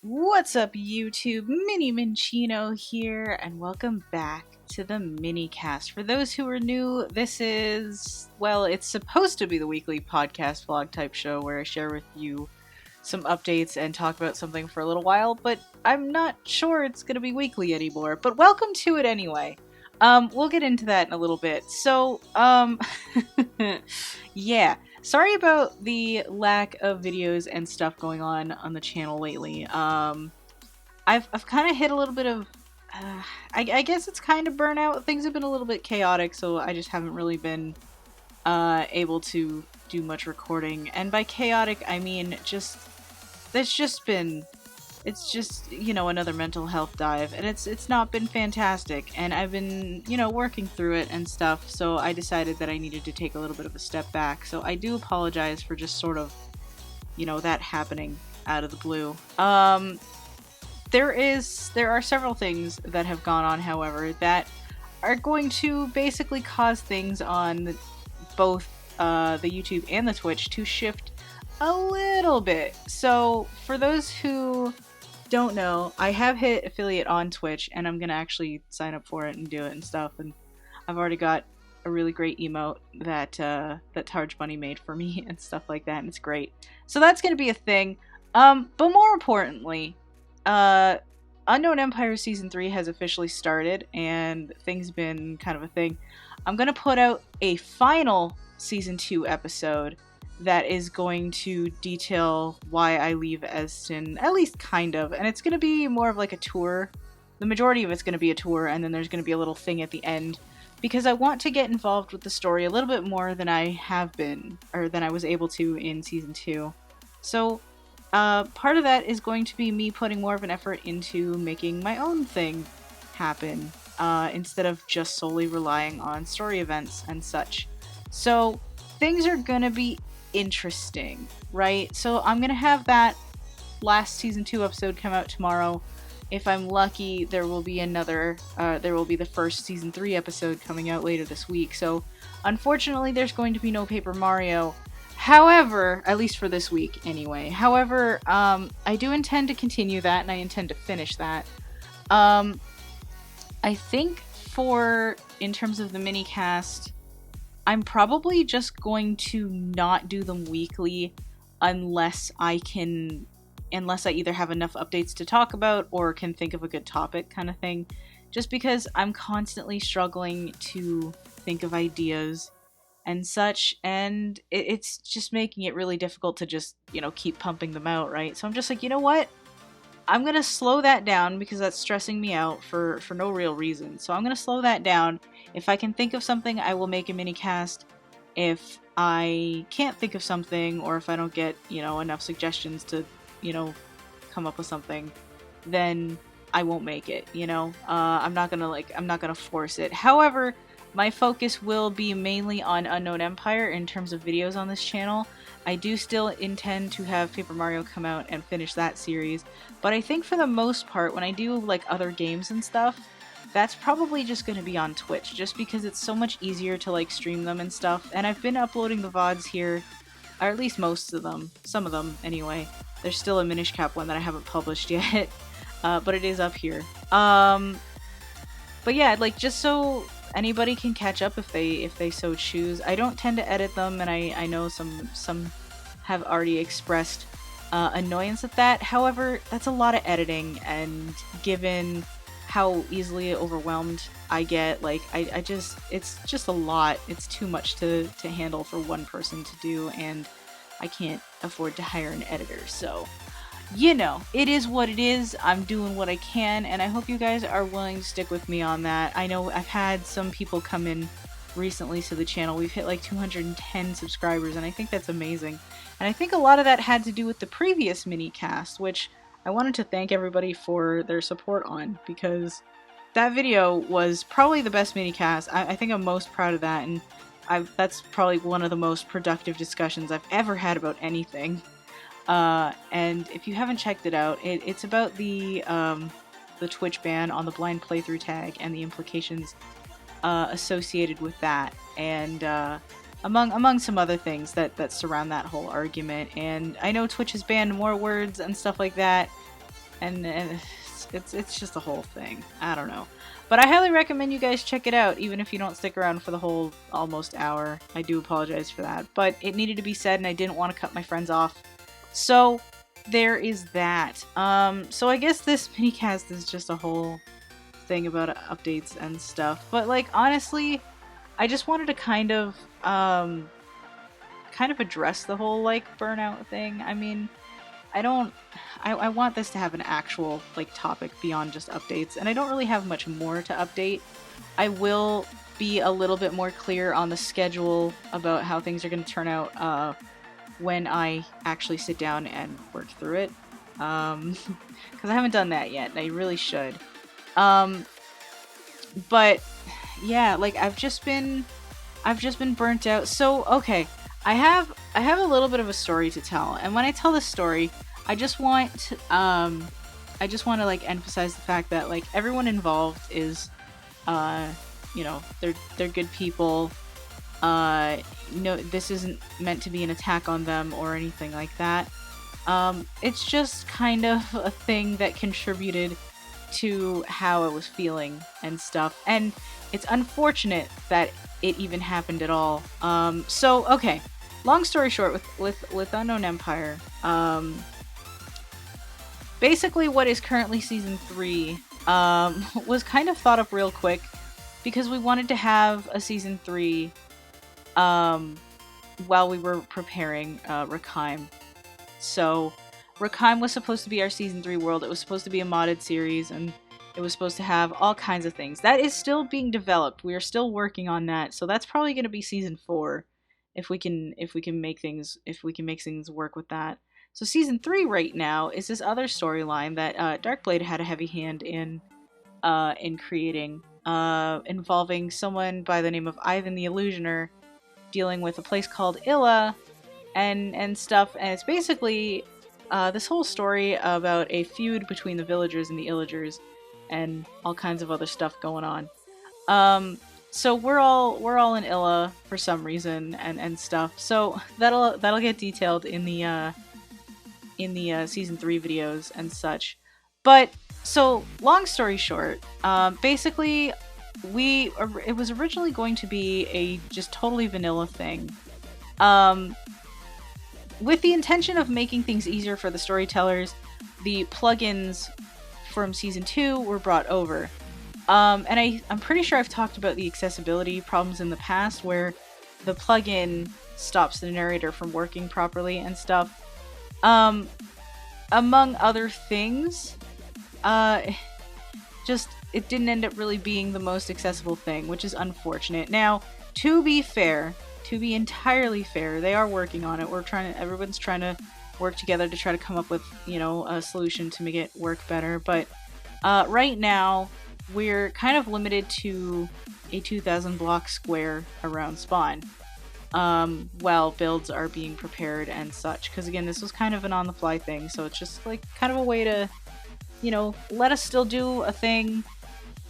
What's up, YouTube? Mini Minchino here, and welcome back to the Minnycast. For those who are new, this is, well, it's supposed to be the weekly podcast vlog type show where I share with you some updates and talk about something for a little while, but I'm not sure it's going to be weekly anymore. But welcome to it anyway. We'll get into that in a little bit. So, yeah. Sorry about the lack of videos and stuff going on the channel lately. I've kind of hit a little bit of, I guess it's kind of burnout. Things have been a little bit chaotic, so I just haven't really been able to do much recording. And by chaotic, I mean it's just, another mental health dive, and it's not been fantastic, and I've been, working through it and stuff, so I decided that I needed to take a little bit of a step back, so I do apologize for just sort of, that happening out of the blue. There are several things that have gone on, however, that are going to basically cause things on both the YouTube and the Twitch to shift a little bit. So, for those who don't know, I have hit affiliate on Twitch, and I'm gonna actually sign up for it and do it and stuff, and I've already got a really great emote that Targe Bunny made for me and stuff like that, and it's great. So that's gonna be a thing. But more importantly, Unknown Empire Season 3 has officially started, and things have been kind of a thing. I'm gonna put out a final Season 2 episode that is going to detail why I leave Eston, at least kind of, and it's going to be more of like a tour. The majority of it's going to be a tour, and then there's going to be a little thing at the end, because I want to get involved with the story a little bit more than I have been, or than I was able to in Season 2. So, part of that is going to be me putting more of an effort into making my own thing happen, instead of just solely relying on story events and such. So, things are gonna be interesting, right? So I'm gonna have that last Season 2 episode come out tomorrow. If I'm lucky, there will be the first Season 3 episode coming out later this week. So unfortunately, there's going to be no Paper Mario. However, at least for this week anyway. However, I do intend to continue that, and I intend to finish that. I think in terms of the Minnycast, I'm probably just going to not do them weekly unless I either have enough updates to talk about or can think of a good topic kind of thing. Just because I'm constantly struggling to think of ideas and such, and it's just making it really difficult to just, keep pumping them out, right? So I'm just like, you know what? I'm gonna slow that down because that's stressing me out for no real reason. So I'm gonna slow that down. If I can think of something, I will make a mini cast. If I can't think of something, or if I don't get, enough suggestions to, come up with something, then I won't make it, I'm not gonna force it. However, my focus will be mainly on Unknown Empire in terms of videos on this channel. I do still intend to have Paper Mario come out and finish that series, but I think for the most part, when I do like other games and stuff, that's probably just going to be on Twitch, just because it's so much easier to like stream them and stuff, and I've been uploading the VODs here, or at least most of them, some of them anyway. There's still a Minish Cap one that I haven't published yet, but it is up here. But yeah, like, just so anybody can catch up if they so choose. I don't tend to edit them, and I know some have already expressed annoyance at that. However, that's a lot of editing, and given how easily overwhelmed I get, like, it's just a lot. It's too much to handle for one person to do, and I can't afford to hire an editor, so it is what it is. I'm doing what I can, and I hope you guys are willing to stick with me on that. I know I've had some people come in recently to the channel. We've hit like 210 subscribers, and I think that's amazing. And I think a lot of that had to do with the previous mini cast, which I wanted to thank everybody for their support on, because that video was probably the best mini cast. I think I'm most proud of that, and that's probably one of the most productive discussions I've ever had about anything. And if you haven't checked it out, it's about the Twitch ban on the blind playthrough tag and the implications associated with that, and among some other things that surround that whole argument. And I know Twitch has banned more words and stuff like that. and it's just a whole thing. I don't know. But I highly recommend you guys check it out, even if you don't stick around for the whole almost hour. I do apologize for that. But it needed to be said, and I didn't want to cut my friends off. So, there is that. So I guess this minicast is just a whole thing about updates and stuff. But, like, honestly, I just wanted to kind of address the whole, like, burnout thing. I mean, I want this to have an actual, like, topic beyond just updates, and I don't really have much more to update. I will be a little bit more clear on the schedule about how things are going to turn out when I actually sit down and work through it. Because I haven't done that yet, and I really should. But yeah, like, I've just been burnt out. So, okay, I have a little bit of a story to tell, and when I tell this story, I just want to like emphasize the fact that, like, everyone involved is, they're good people. No, this isn't meant to be an attack on them or anything like that. It's just kind of a thing that contributed to how I was feeling and stuff, and it's unfortunate that it even happened at all. So okay, long story short, with Unknown Empire, basically what is currently season 3 was kind of thought up real quick because we wanted to have a season 3 while we were preparing Rakheim. So Rakheim was supposed to be our season 3 world. It was supposed to be a modded series, and it was supposed to have all kinds of things. That is still being developed. We are still working on that. So that's probably going to be season 4 if we can make things work with that. So season 3 right now is this other storyline that Darkblade had a heavy hand in creating, involving someone by the name of Ivan the Illusioner, dealing with a place called Illa and stuff. And it's basically this whole story about a feud between the villagers and the Illagers, and all kinds of other stuff going on. So we're all in Illa for some reason and stuff. So that'll get detailed in the season 3 videos and such. But so long story short, basically it was originally going to be a just totally vanilla thing, with the intention of making things easier for the storytellers. The plugins from season 2 were brought over. And I'm pretty sure I've talked about the accessibility problems in the past where the plugin stops the narrator from working properly and stuff. Among other things, just it didn't end up really being the most accessible thing, which is unfortunate. Now, to be entirely fair, they are working on it. Everyone's trying to work together to try to come up with, a solution to make it work better. But right now, we're kind of limited to a 2,000 block square around spawn, while builds are being prepared and such. Because again, this was kind of an on-the-fly thing, so it's just like kind of a way to, let us still do a thing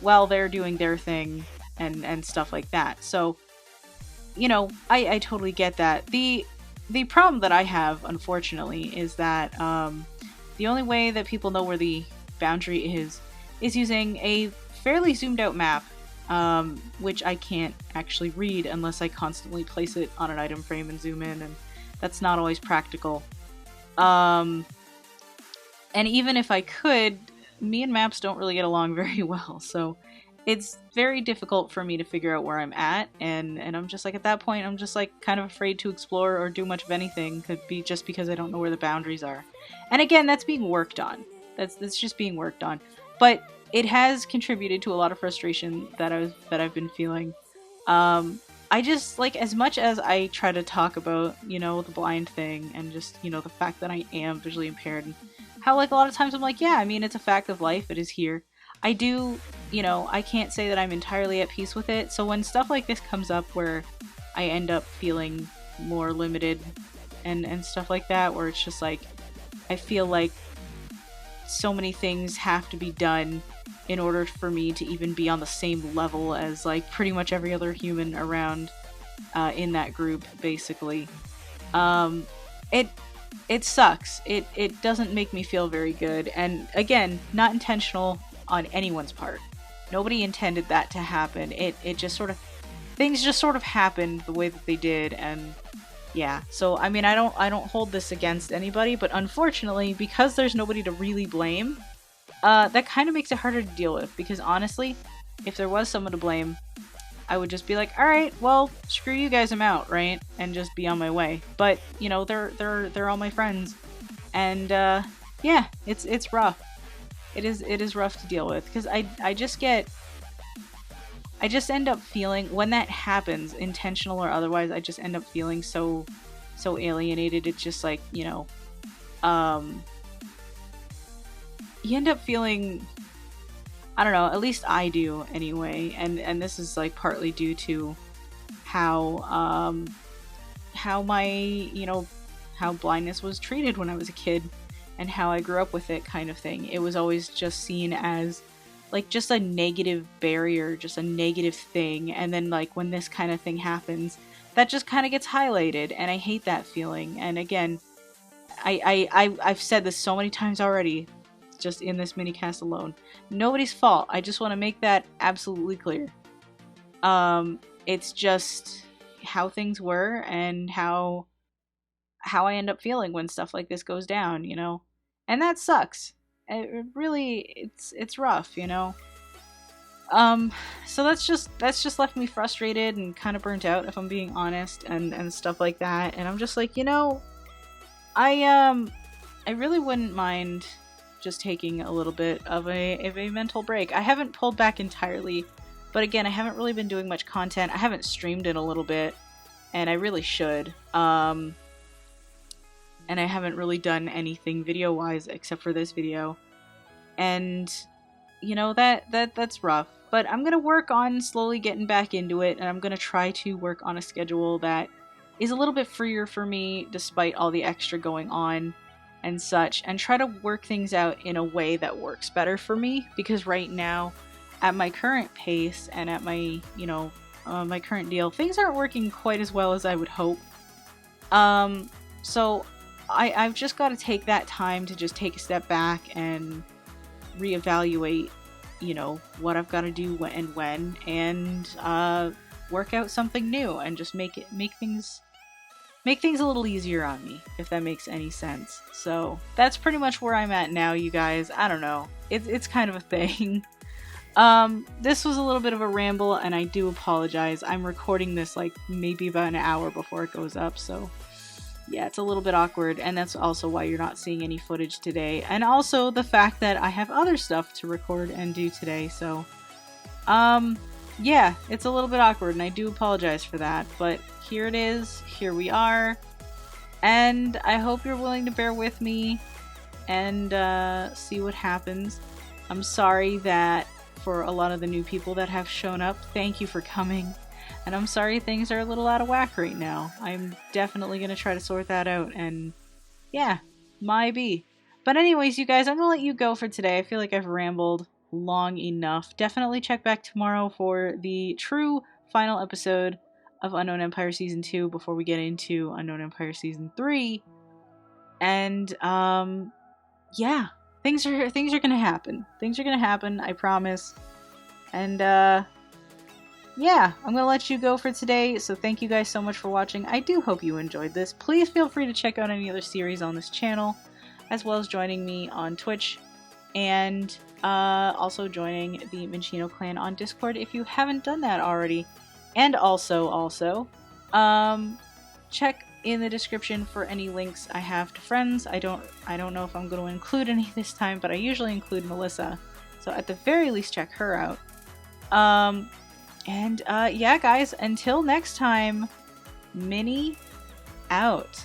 while they're doing their thing and stuff like that. So, I totally get that. The problem that I have, unfortunately, is that the only way that people know where the boundary is using a fairly zoomed out map, which I can't actually read unless I constantly place it on an item frame and zoom in, and that's not always practical. And even if I could, me and maps don't really get along very well, so it's very difficult for me to figure out where I'm at, and I'm just like, at that point, I'm just like kind of afraid to explore or do much of anything, could be just because I don't know where the boundaries are. And again, that's being worked on. That's just being worked on. But it has contributed to a lot of frustration that I've been feeling. I just, like, as much as I try to talk about, the blind thing and just, the fact that I am visually impaired, and how, like, a lot of times I'm like, yeah, I mean, it's a fact of life, it is here. I do, I can't say that I'm entirely at peace with it, so when stuff like this comes up where I end up feeling more limited and stuff like that, where it's just like, I feel like so many things have to be done in order for me to even be on the same level as, like, pretty much every other human around in that group, basically. it sucks. It doesn't make me feel very good. And again, not intentional on anyone's part. Nobody intended that to happen. It just sort of, things just sort of happened the way that they did, and yeah. So I mean, I don't hold this against anybody, but unfortunately, because there's nobody to really blame, that kind of makes it harder to deal with. Because honestly, if there was someone to blame, I would just be like, all right, well, screw you guys, I'm out, right? And just be on my way. But you know, they're all my friends, and yeah, it's rough. It is rough to deal with, because I just end up feeling, when that happens, intentional or otherwise, I just end up feeling so alienated. It's just like, you know, you end up feeling, I don't know, at least I do anyway, and this is like partly due to how my, you know, how blindness was treated when I was a kid and how I grew up with it, kind of thing. It was always just seen as like just a negative barrier, just a negative thing, and then like when this kind of thing happens, that just kind of gets highlighted, and I hate that feeling. And again, I've said this so many times already, just in this Minnycast alone. Nobody's fault. I just want to make that absolutely clear. It's just how things were and how I end up feeling when stuff like this goes down, you know? And that sucks. It really, it's rough, you know? So that's just left me frustrated and kind of burnt out, if I'm being honest, and stuff like that. And I'm just like, you know, I really wouldn't mind just taking a little bit of a mental break. I haven't pulled back entirely, but again, I haven't really been doing much content. I haven't streamed in a little bit, and I really should. And I haven't really done anything video-wise except for this video. And, you know, that's rough. But I'm gonna work on slowly getting back into it, and I'm gonna try to work on a schedule that is a little bit freer for me, despite all the extra going on and such, and try to work things out in a way that works better for me, because right now, at my current pace and at my, you know, my current deal, things aren't working quite as well as I would hope. So I've just got to take that time to just take a step back and reevaluate, you know, what I've got to do when, and work out something new, and just make things a little easier on me, if that makes any sense. So that's pretty much where I'm at now, you guys. I don't know. It's kind of a thing. This was a little bit of a ramble, and I do apologize. I'm recording this like maybe about an hour before it goes up, so yeah, it's a little bit awkward, and that's also why you're not seeing any footage today. And also the fact that I have other stuff to record and do today, so yeah, it's a little bit awkward, and I do apologize for that, but here it is, here we are, and I hope you're willing to bear with me and see what happens. I'm sorry that for a lot of the new people that have shown up, thank you for coming. And I'm sorry things are a little out of whack right now. I'm definitely going to try to sort that out, and yeah, might be. But anyways, you guys, I'm going to let you go for today. I feel like I've rambled long enough. Definitely check back tomorrow for the true final episode of Unknown Empire Season 2 before we get into Unknown Empire Season 3. And, yeah, things are going to happen. Things are going to happen, I promise. And, yeah, I'm going to let you go for today, so thank you guys so much for watching. I do hope you enjoyed this. Please feel free to check out any other series on this channel, as well as joining me on Twitch, and also joining the Minchino clan on Discord if you haven't done that already. And also, check in the description for any links I have to friends. I don't know if I'm going to include any this time, but I usually include Melissa, so at the very least check her out. And yeah, guys, until next time, Minny out.